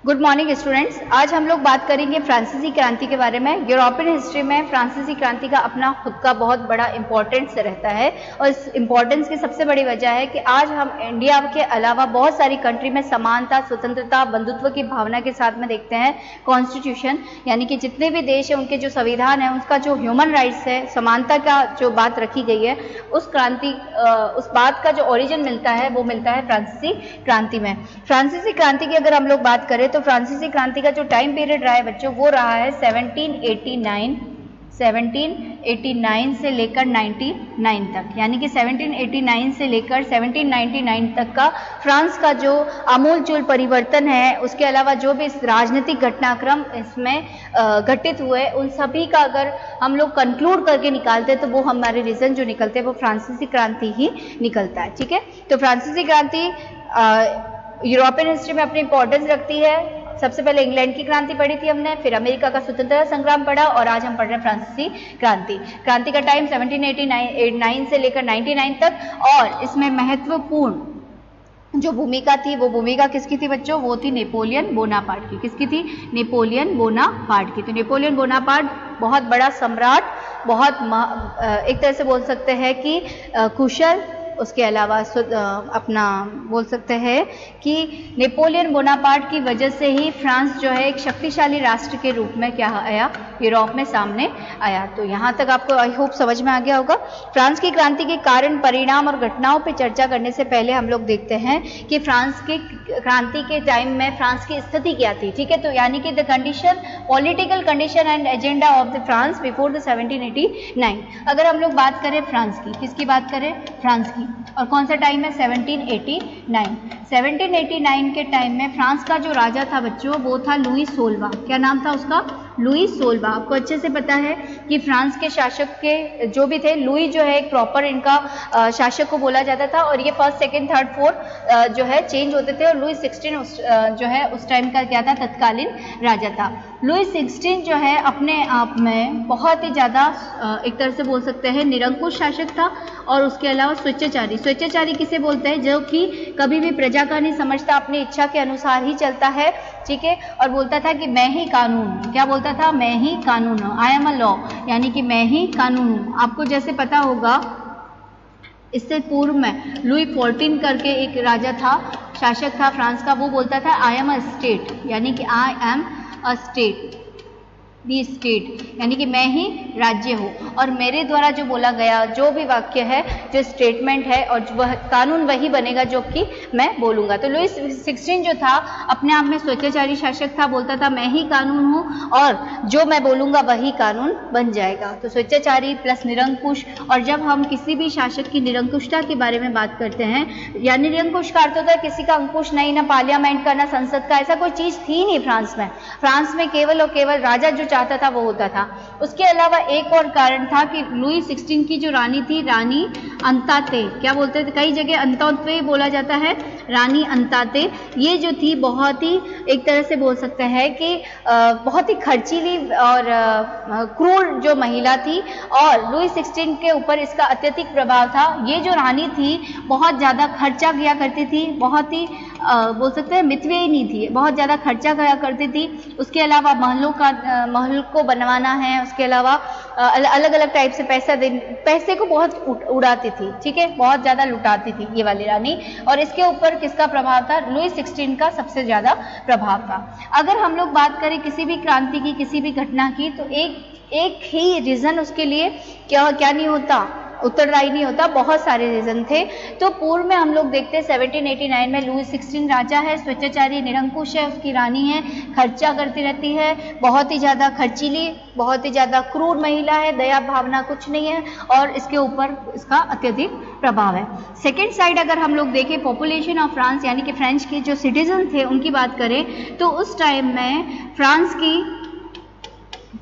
Good morning students. आज हम लोग बात करेंगे फ्रांसीसी क्रांति के बारे में। यूरोपियन हिस्ट्री में फ्रांसीसी क्रांति का अपना खुद का बहुत बड़ा इंपॉर्टेंस रहता है और इस इंपॉर्टेंस की सबसे बड़ी वजह है कि आज हम इंडिया के अलावा बहुत सारी कंट्री में समानता, स्वतंत्रता, बंधुत्व की भावना के साथ में देखते हैं। कॉन्स्टिट्यूशन यानी कि जितने भी देश हैं उनके जो संविधान है उसका जो ह्यूमन राइट्स है, समानता का जो बात रखी गई है, उस बात का जो ओरिजिन मिलता है वो मिलता है फ्रांसीसी क्रांति में। फ्रांसीसी क्रांति की अगर हम लोग बात करें तो फ्रांसीसी क्रांति का जो टाइम पीरियड रहा है बच्चों वो रहा है 1789 से लेकर 99 तक, यानी कि 1789 से लेकर 1799 तक का फ्रांस का जो आमूलचूल परिवर्तन है, उसके अलावा जो भी राजनीतिक घटनाक्रम इसमें घटित हुए उन सभी का अगर हम लोग कंक्लूड करके निकालते तो वो हमारे रीजन जो निकलते हैं वो फ्रांसीसी क्रांति ही निकलता है। ठीक है, तो फ्रांसीसी क्रांति यूरोपियन हिस्ट्री में अपनी इंपॉर्टेंस रखती है। सबसे पहले इंग्लैंड की क्रांति पढ़ी थी हमने, फिर अमेरिका का स्वतंत्रता संग्राम पढ़ा और आज हम पढ़ रहे हैं फ्रांसीसी क्रांति। क्रांति का टाइम 1789 से लेकर 99 तक, और इसमें महत्वपूर्ण जो भूमिका थी वो भूमिका किसकी थी बच्चों? वो थी नेपोलियन बोनापार्ट की। किसकी थी? नेपोलियन बोनापार्ट की। तो नेपोलियन बोनापार्ट बहुत बड़ा सम्राट, बहुत एक तरह से बोल सकते हैं कि कुशल, उसके अलावा अपना बोल सकते हैं कि नेपोलियन बोनापार्ट की वजह से ही फ्रांस जो है एक शक्तिशाली राष्ट्र के रूप में क्या आया, यूरोप में सामने आया। तो यहाँ तक आपको आई होप समझ में आ गया होगा। फ्रांस की क्रांति के कारण, परिणाम और घटनाओं पर चर्चा करने से पहले हम लोग देखते हैं कि फ्रांस की क्रांति के टाइम में फ्रांस की स्थिति क्या थी। ठीक है, तो यानी कि the condition, political condition and agenda of the France before the 1789। अगर हम लोग बात करें फ्रांस की, किसकी बात करें? फ्रांस की। और कौन सा टाइम है? 1789। 1789 के टाइम में फ्रांस का जो राजा था बच्चों वो था लुई 16। क्या नाम था उसका? लुई 16। आपको अच्छे से पता है कि फ्रांस के शासक के जो भी थे, लुई जो है एक प्रॉपर इनका शासक को बोला जाता था, और ये फर्स्ट, सेकंड, थर्ड, फोर्थ जो है चेंज होते थे, और लुई 16 जो है उस टाइम का क्या था? तत्कालीन राजा था। लुई 16 जो है अपने आप में बहुत ही ज़्यादा एक तरह से बोल सकते हैं निरंकुश शासक था, और उसके अलावा स्वेच्छाचारी। स्वेच्छाचारी किसे बोलते हैं? जो कि कभी भी प्रजा का नहीं समझता, अपनी इच्छा के अनुसार ही चलता है। ठीक है, और बोलता था कि मैं ही कानून हूँ। क्या बोलता था? मैं ही कानून हूँ, आई एम अ लॉ, यानी कि मैं ही कानून हूँ। आपको जैसे पता होगा इससे पूर्व में लुई 14 करके एक राजा था, शासक था फ्रांस का, वो बोलता था आई एम अ स्टेट, यानी कि I am a state, the state, यानी कि मैं ही राज्य हूँ, और मेरे द्वारा जो बोला गया जो भी वाक्य है, जो स्टेटमेंट है, और वह कानून वही बनेगा जो कि मैं बोलूँगा। तो लुई 16 जो था अपने आप में स्वेच्छाचारी शासक था, बोलता था मैं ही कानून हूँ और जो मैं बोलूँगा वही कानून बन जाएगा। तो स्वेच्छाचारी प्लस निरंकुश। और जब हम किसी भी शासक की निरंकुशता के बारे में बात करते हैं, यानी निरंकुश का अर्थ होता है किसी का अंकुश नहीं, ना पार्लियामेंट का, ना संसद का, ऐसा कोई चीज़ थी नहीं फ्रांस में। फ्रांस में केवल और केवल राजा जो चाहता था वो होता था। उसके अलावा एक और कारण था कि लुई 16 की जो रानी थी, रानी अंताते, क्या बोलते थे? कई जगह अंताते बोला जाता है, रानी अंताते, ये जो थी बहुत ही एक तरह से बोल सकते हैं कि बहुत ही खर्चीली और क्रूर जो महिला थी, और लुई 16 के ऊपर इसका अत्यधिक प्रभाव था। ये जो रानी थी बहुत ज़्यादा खर्चा किया करती थी, बहुत ही बोल सकते हैं मितव्ययी थी, बहुत ज़्यादा खर्चा किया करती थी। उसके अलावा महल को बनवाना है, उसके अलावा अलग अलग टाइप से पैसे को बहुत उड़ाती थी। ठीक है, बहुत ज़्यादा लुटाती थी ये वाली रानी, और इसके ऊपर किसका प्रभाव था? लुई 16 का सबसे ज़्यादा प्रभाव था। अगर हम लोग बात करें किसी भी क्रांति की, किसी भी घटना की, तो एक ही रीज़न उसके लिए क्या नहीं होता, उत्तरदायी नहीं होता, बहुत सारे रीजन थे। तो पूर्व में हम लोग देखते हैं 1789 में लुई 16 राजा है, स्वेच्छाचारी, निरंकुश है, उसकी रानी है, खर्चा करती रहती है, बहुत ही ज़्यादा खर्चीली, बहुत ही ज़्यादा क्रूर महिला है, दया भावना कुछ नहीं है, और इसके ऊपर इसका अत्यधिक प्रभाव है। सेकेंड साइड अगर हम लोग देखें पॉपुलेशन ऑफ फ्रांस, यानी कि फ्रेंच के जो सिटीजन थे उनकी बात करें, तो उस टाइम में फ्रांस की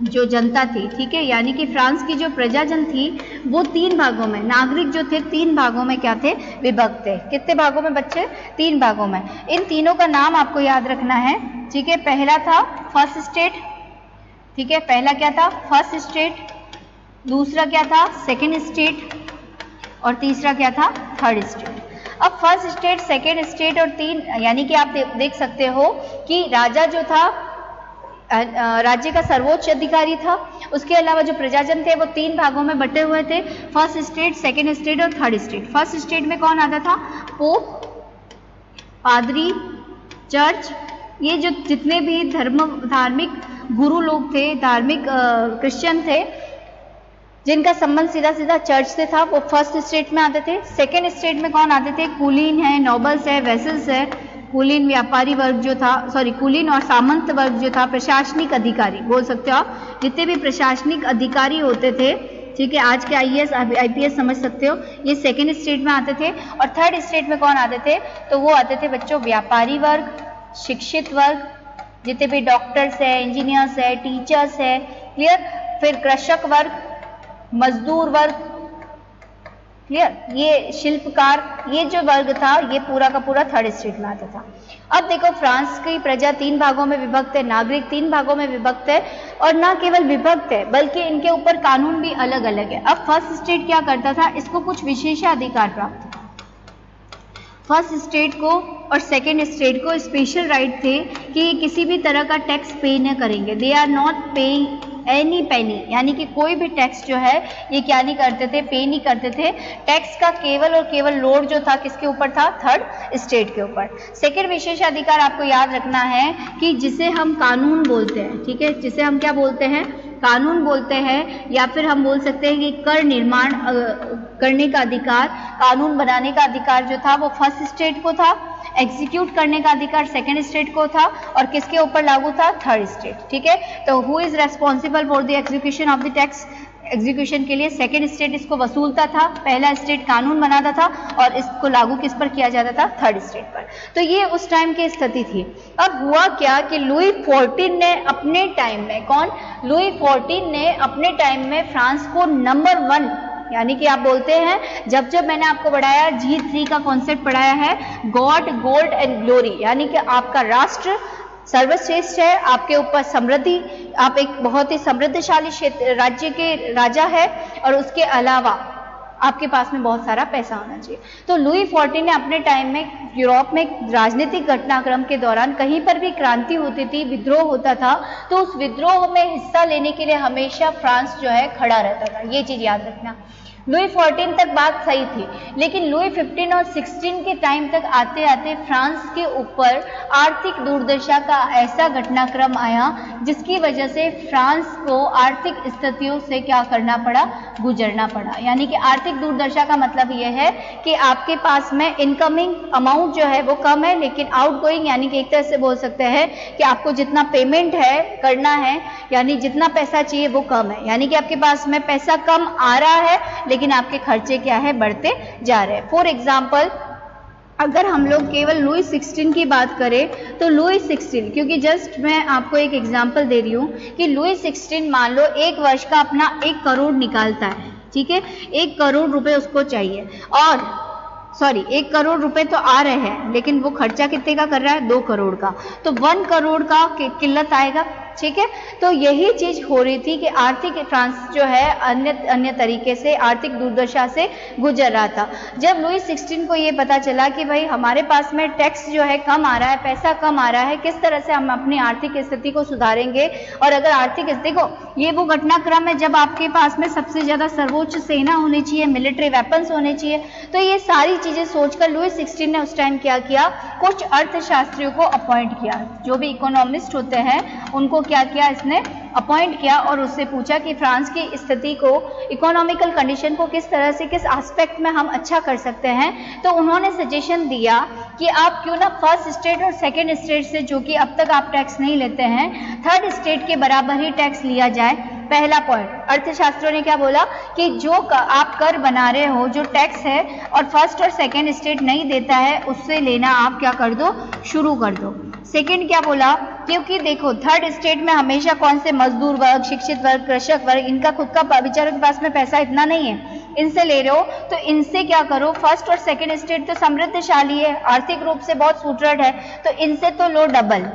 जो जनता थी, ठीक है, यानी कि फ्रांस की जो प्रजाजन थी वो 3 भागों में, नागरिक जो थे 3 भागों में क्या थे? विभक्त थे। कितने भागों में बच्चे? 3 भागों में। इन तीनों का नाम आपको याद रखना है। ठीक है, पहला था फर्स्ट स्टेट। ठीक है, पहला क्या था? First state. दूसरा क्या था? Second state. और तीसरा क्या था? Third state. अब फर्स्ट स्टेट, सेकेंड स्टेट और तीन, यानी कि आप देख सकते हो कि राजा जो था राज्य का सर्वोच्च अधिकारी था। उसके अलावा जो प्रजाजन थे वो तीन भागों में बटे हुए थे, फर्स्ट स्टेट, सेकेंड स्टेट और थर्ड स्टेट। फर्स्ट स्टेट में कौन आता था? पोप, पादरी, चर्च, ये जो जितने भी धार्मिक गुरु लोग थे, धार्मिक क्रिश्चियन थे जिनका संबंध सीधा सीधा चर्च से था, वो फर्स्ट स्टेट में आते थे। सेकेंड स्टेट में कौन आते थे? कुलीन है, नोबल्स है, वेसल्स है। कुलीन व्यापारी वर्ग जो था, कुलीन और सामंत वर्ग जो था, प्रशासनिक अधिकारी बोल सकते हो आप, जितने भी प्रशासनिक अधिकारी होते थे, ठीक है, आज के आईएएस आईपीएस समझ सकते हो, ये सेकेंड स्टेट में आते थे। और थर्ड स्टेट में कौन आते थे? तो वो आते थे बच्चों व्यापारी वर्ग, शिक्षित वर्ग, जितने भी डॉक्टर्स है, इंजीनियर्स है, टीचर्स है, क्लियर, फिर कृषक वर्ग, मजदूर वर्ग, क्लियर, ये शिल्पकार, ये जो वर्ग था ये पूरा का पूरा थर्ड स्टेट में आता था। अब देखो फ्रांस की प्रजा तीन भागों में विभक्त है, नागरिक तीन भागों में विभक्त है, और ना केवल विभक्त है बल्कि इनके ऊपर कानून भी अलग अलग है। अब फर्स्ट स्टेट क्या करता था? इसको कुछ विशेषाधिकार प्राप्त था। फर्स्ट स्टेट को और सेकेंड स्टेट को स्पेशल राइट थे कि किसी भी तरह का टैक्स पे न करेंगे। They are not paying any penny, यानी कि कोई भी टैक्स जो है ये क्या नहीं करते थे? पे नहीं करते थे। टैक्स का केवल और केवल लोड जो था किसके ऊपर था? थर्ड स्टेट के ऊपर। सेकेंड विशेषाधिकार आपको याद रखना है कि जिसे हम कानून बोलते हैं, ठीक है, जिसे हम क्या बोलते हैं? कानून बोलते हैं, या फिर हम बोल सकते हैं कि कर निर्माण करने का अधिकार, कानून बनाने का अधिकार जो था वो फर्स्ट स्टेट को था, एग्जीक्यूट करने का अधिकार सेकेंड स्टेट को था, और किसके ऊपर लागू था? थर्ड स्टेट, ठीक है। तो who is responsible for the execution of the tax? Execution के लिए सेकेंड स्टेट इसको वसूलता था, पहला स्टेट कानून बनाता था, और इसको लागू किस पर किया जाता था? थर्ड स्टेट पर। तो ये उस टाइम की स्थिति थी। अब हुआ क्या कि लुई 14 ने अपने टाइम में, कौन? लुई 14 ने अपने टाइम में फ्रांस को नंबर 1, यानी कि आप बोलते हैं, जब मैंने आपको पढ़ाया G3 का कॉन्सेप्ट पढ़ाया है, गॉड, गोल्ड एंड ग्लोरी, यानी कि आपका राष्ट्र सर्वश्रेष्ठ है, आपके ऊपर समृद्धि, आप एक बहुत ही समृद्धशाली क्षेत्र राज्य के राजा है, और उसके अलावा आपके पास में बहुत सारा पैसा होना चाहिए। तो लुई 14 ने अपने टाइम में यूरोप में राजनीतिक घटनाक्रम के दौरान कहीं पर भी क्रांति होती थी, विद्रोह होता था, तो उस विद्रोह में हिस्सा लेने के लिए हमेशा फ्रांस जो है खड़ा रहता था। ये चीज याद रखना। लुई 14 तक बात सही थी, लेकिन लुई 15 और 16 के टाइम तक आते आते फ्रांस के ऊपर आर्थिक दुर्दशा का ऐसा घटनाक्रम आया जिसकी वजह से फ्रांस को आर्थिक स्थितियों से क्या करना पड़ा? गुजरना पड़ा। यानी कि आर्थिक दुर्दशा का मतलब यह है कि आपके पास में इनकमिंग अमाउंट जो है वो कम है, लेकिन आउटगोइंग, यानी कि एक तरह से बोल सकते हैं कि आपको जितना पेमेंट है करना है, यानी जितना पैसा चाहिए वो कम है, यानी कि आपके पास में पैसा कम आ रहा है लेकिन आपके खर्चे क्या है? बढ़ते जा रहे हैं। फॉर एग्जाम्पल, अगर हम लोग केवल लुई 16 की बात करें तो लुई 16, क्योंकि जस्ट मैं आपको एक एग्जाम्पल दे रही हूँ कि लुई 16 मान लो एक वर्ष का अपना 1 करोड़ निकालता है, ठीक है, 1 करोड़ रुपए उसको चाहिए, और 1 करोड़ रुपए तो आ रहे हैं, लेकिन वो खर्चा कितने का कर रहा है? 2 करोड़ का, तो 1 करोड़ का किल्लत आएगा, ठीक है। तो यही चीज हो रही थी कि आर्थिक फ्रांस जो है अन्य तरीके से आर्थिक दुर्दशा से गुजर रहा था। जब लुई 16 को ये पता चला कि भाई हमारे पास में टैक्स जो है कम आ रहा है, पैसा कम आ रहा है, किस तरह से हम अपनी आर्थिक स्थिति को सुधारेंगे, और अगर आर्थिक देखो ये वो घटनाक्रम है जब आपके पास में सबसे ज्यादा सर्वोच्च सेना होनी चाहिए, मिलिट्री वेपन्स होने चाहिए, तो ये सारी चीजें सोचकर लुई 16 ने उस टाइम क्या किया? कुछ अर्थशास्त्रियों को अपॉइंट किया, जो भी इकोनॉमिस्ट होते हैं उनको क्या किया? इसने अपॉइंट किया, और उससे पूछा कि फ्रांस की स्थिति को, इकोनॉमिकल कंडीशन को किस तरह से, किस एस्पेक्ट में हम अच्छा कर सकते हैं। तो उन्होंने सजेशन दिया कि आप क्यों ना फर्स्ट स्टेट और सेकेंड स्टेट से, जो कि अब तक आप टैक्स नहीं लेते हैं, थर्ड स्टेट के बराबर ही टैक्स लिया जाए। पहला पॉइंट अर्थशास्त्रियों ने क्या बोला कि जो आप कर बना रहे हो, जो टैक्स है और फर्स्ट और सेकेंड स्टेट नहीं देता है, उससे लेना आप क्या कर दो? शुरू कर दो। सेकेंड क्या बोला? क्योंकि देखो थर्ड स्टेट में हमेशा कौन से मजदूर वर्ग, शिक्षित वर्ग, कृषक वर्ग, इनका खुद का बेचारों के पास में पैसा इतना नहीं है, इनसे ले रहे हो, तो इनसे क्या करो? फर्स्ट और सेकेंड स्टेट तो समृद्धशाली है, आर्थिक रूप से बहुत सुदृढ़ है, तो इनसे तो लो डबल,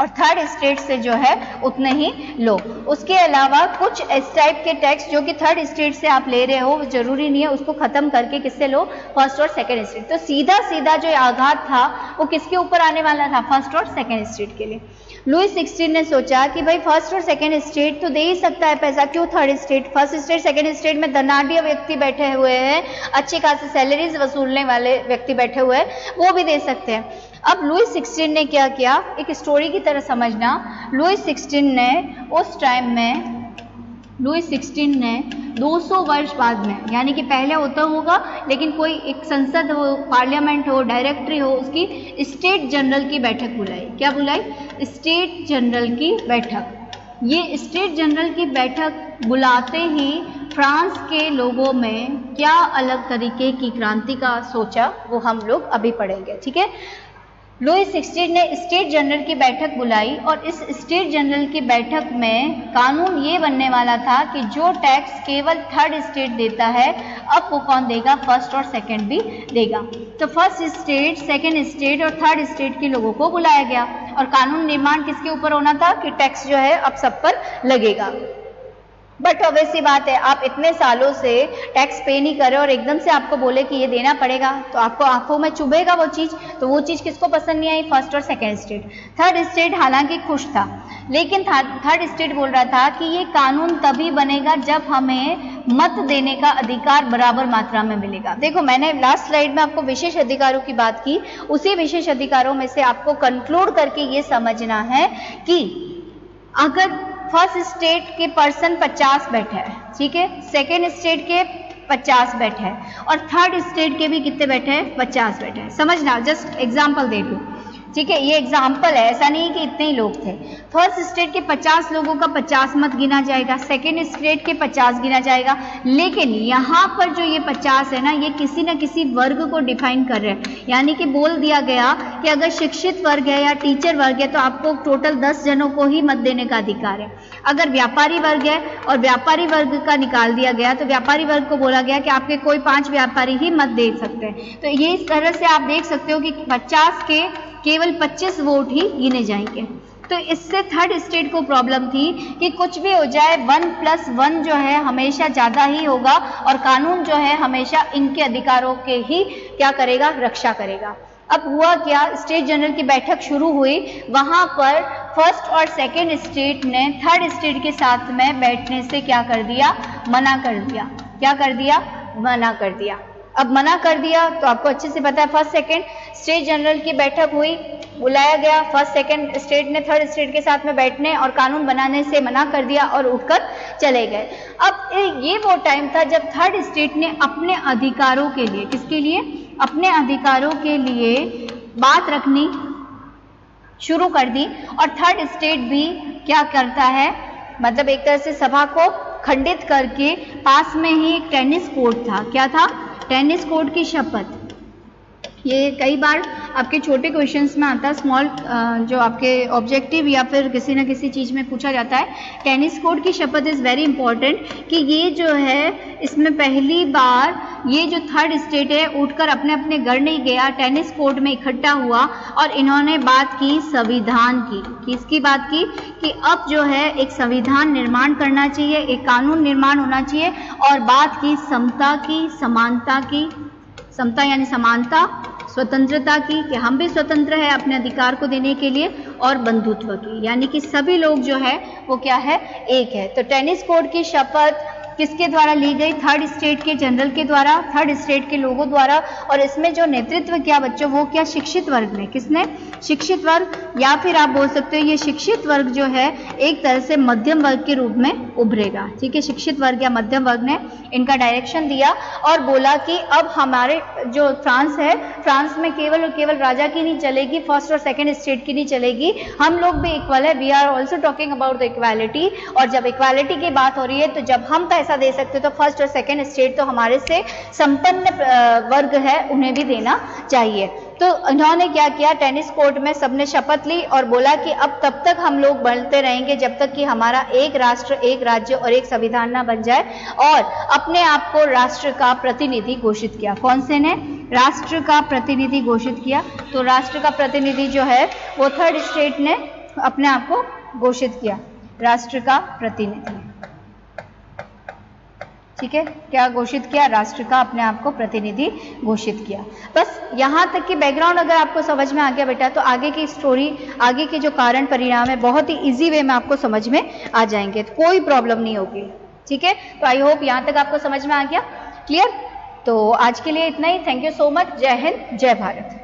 और थर्ड स्टेट से जो है उतने ही लो। उसके अलावा कुछ इस टाइप के टैक्स जो कि थर्ड स्टेट से आप ले रहे हो, वो जरूरी नहीं है उसको खत्म करके किससे लो, फर्स्ट और सेकंड स्टेट। तो सीधा सीधा जो आघात था वो किसके ऊपर आने वाला था, फर्स्ट और सेकंड स्टेट के लिए। लुई 16 ने सोचा कि भाई फर्स्ट और सेकंड स्टेट तो दे ही सकता है पैसा, क्यों third state, first state second state में धनाढ़ व्यक्ति बैठे हुए हैं, अच्छी खासी सैलरीज वसूलने वाले व्यक्ति बैठे हुए हैं, वो भी दे सकते हैं। अब लुई 16 ने क्या किया, एक स्टोरी की तरह समझना, लुई 16 ने उस टाइम में, लुई 16 ने 200 वर्ष बाद में, यानी कि पहले होता होगा लेकिन कोई एक संसद हो, पार्लियामेंट हो, डायरेक्टरी हो, उसकी स्टेट जनरल की बैठक बुलाई। क्या बुलाई, स्टेट जनरल की बैठक। ये स्टेट जनरल की बैठक बुलाते ही फ्रांस के लोगों में क्या अलग तरीके की क्रांति का सोचा, वो हम लोग अभी पढ़ेंगे, ठीक है। लुई 16 ने स्टेट जनरल की बैठक बुलाई और इस स्टेट जनरल की बैठक में कानून ये बनने वाला था कि जो टैक्स केवल थर्ड स्टेट देता है, अब वो कौन देगा, फर्स्ट और सेकंड भी देगा। तो फर्स्ट स्टेट, सेकंड स्टेट और थर्ड स्टेट के लोगों को बुलाया गया और कानून निर्माण किसके ऊपर होना था कि टैक्स जो है अब सब पर लगेगा। बट ऑब्वियसली बात है, आप इतने सालों से टैक्स पे नहीं कर रहे और एकदम से आपको बोले कि ये देना पड़ेगा, तो आपको आंखों में चुभेगा वो चीज़। तो वो चीज़ किसको पसंद नहीं आई, फर्स्ट और सेकंड स्टेट। थर्ड स्टेट हालांकि खुश था, लेकिन थर्ड स्टेट बोल रहा था कि ये कानून तभी बनेगा जब हमें मत देने का अधिकार बराबर मात्रा में मिलेगा। देखो, मैंने लास्ट स्लाइड में आपको विशेष अधिकारों की बात की, उसी विशेष अधिकारों में से आपको कंक्लूड करके ये समझना है कि अगर फर्स्ट स्टेट के पर्सन 50 बैठे हैं, ठीक है, सेकेंड स्टेट के 50 बैठे हैं और थर्ड स्टेट के भी कितने बैठे हैं, 50 बैठे हैं। समझना, जस्ट एग्जांपल दे दूं, ठीक है, ये एग्जाम्पल है, ऐसा नहीं कि इतने ही लोग थे। फर्स्ट स्टेट के 50 लोगों का 50 मत गिना जाएगा, सेकेंड स्टेट के 50 गिना जाएगा, लेकिन यहाँ पर जो ये 50 है ना, ये किसी न किसी वर्ग को डिफाइन कर रहे हैं। यानी कि बोल दिया गया कि अगर शिक्षित वर्ग है या टीचर वर्ग है तो आपको टोटल 10 जनों को ही मत देने का अधिकार है। अगर व्यापारी वर्ग है और व्यापारी वर्ग का निकाल दिया गया तो व्यापारी वर्ग को बोला गया कि आपके कोई 5 व्यापारी ही मत दे सकते हैं। तो ये इस तरह से आप देख सकते हो कि 50 के केवल 25 वोट ही गिने जाएंगे। तो इससे थर्ड स्टेट को प्रॉब्लम थी कि कुछ भी हो जाए 1+1 जो है हमेशा ज़्यादा ही होगा और कानून जो है हमेशा इनके अधिकारों के ही क्या करेगा, रक्षा करेगा। अब हुआ क्या, स्टेट जनरल की बैठक शुरू हुई, वहाँ पर फर्स्ट और सेकेंड स्टेट ने थर्ड स्टेट के साथ में बैठने से क्या कर दिया, मना कर दिया। क्या कर दिया, मना कर दिया। अब मना कर दिया तो आपको अच्छे से पता है, फर्स्ट सेकेंड स्टेट जनरल की बैठक हुई, बुलाया गया, फर्स्ट सेकेंड स्टेट ने थर्ड स्टेट के साथ में बैठने और कानून बनाने से मना कर दिया और उठकर चले गए। अब ये वो टाइम था जब थर्ड स्टेट ने अपने अधिकारों के लिए, किसके लिए, अपने अधिकारों के लिए बात रखनी शुरू कर दी और थर्ड स्टेट भी क्या करता है, मतलब एक तरह से सभा को खंडित करके पास में ही एक टेनिस कोर्ट था, क्या था, टेनिस कोर्ट की शपथ। ये कई बार आपके छोटे क्वेश्चंस में आता है, स्मॉल जो आपके ऑब्जेक्टिव या फिर किसी न किसी चीज़ में पूछा जाता है। टेनिस कोर्ट की शपथ इज़ वेरी इंपॉर्टेंट कि ये जो है इसमें पहली बार ये जो थर्ड स्टेट है उठकर अपने अपने घर नहीं गया, टेनिस कोर्ट में इकट्ठा हुआ और इन्होंने बात की संविधान की। किसकी बात की कि अब जो है एक संविधान निर्माण करना चाहिए, एक कानून निर्माण होना चाहिए और बात की समता की, समानता की, समता यानी समानता, स्वतंत्रता की कि हम भी स्वतंत्र है अपने अधिकार को देने के लिए, और बंधुत्व की, यानी कि सभी लोग जो है वो क्या है, एक है। तो टेनिस कोर्ट की शपथ किसके द्वारा ली गई, थर्ड स्टेट के जनरल के द्वारा, थर्ड स्टेट के लोगों द्वारा। और इसमें जो नेतृत्व किया बच्चों, वो क्या, शिक्षित वर्ग ने। किसने, शिक्षित वर्ग, या फिर आप बोल सकते हो ये शिक्षित वर्ग जो है एक तरह से मध्यम वर्ग के रूप में उभरेगा, ठीक है। शिक्षित वर्ग या मध्यम वर्ग ने इनका डायरेक्शन दिया और बोला कि अब हमारे जो फ्रांस है, फ्रांस में केवल और केवल राजा की नहीं चलेगी, फर्स्ट और सेकेंड स्टेट की नहीं चलेगी, हम लोग भी इक्वल है, we are also talking about the equality. और जब इक्वालिटी की बात हो रही है तो जब हम पैसा दे सकते तो फर्स्ट और सेकेंड स्टेट तो हमारे से संपन्न वर्ग है, उन्हें भी देना चाहिए। तो इन्होंने क्या किया, टेनिस कोर्ट में सबने शपथ ली और बोला कि अब तब तक हम लोग बढ़ते रहेंगे जब तक कि हमारा एक राष्ट्र, एक राज्य और एक संविधान ना बन जाए। और अपने आप को राष्ट्र का प्रतिनिधि घोषित किया। कौन से ने, राष्ट्र का प्रतिनिधि घोषित किया। तो राष्ट्र का प्रतिनिधि जो है वो थर्ड स्टेट ने अपने आप को घोषित किया, राष्ट्र का प्रतिनिधि। ठीक है, क्या घोषित किया? राष्ट्र का अपने आप को प्रतिनिधि घोषित किया। बस यहाँ तक की बैकग्राउंड अगर आपको समझ में आ गया बेटा, तो आगे की स्टोरी, आगे के जो कारण परिणाम है बहुत ही इजी वे में आपको समझ में आ जाएंगे, तो कोई प्रॉब्लम नहीं होगी। ठीक है, तो आई होप यहाँ तक आपको समझ में आ गया, क्लियर। तो आज के लिए इतना ही, थैंक यू सो मच, जय हिंद, जय भारत।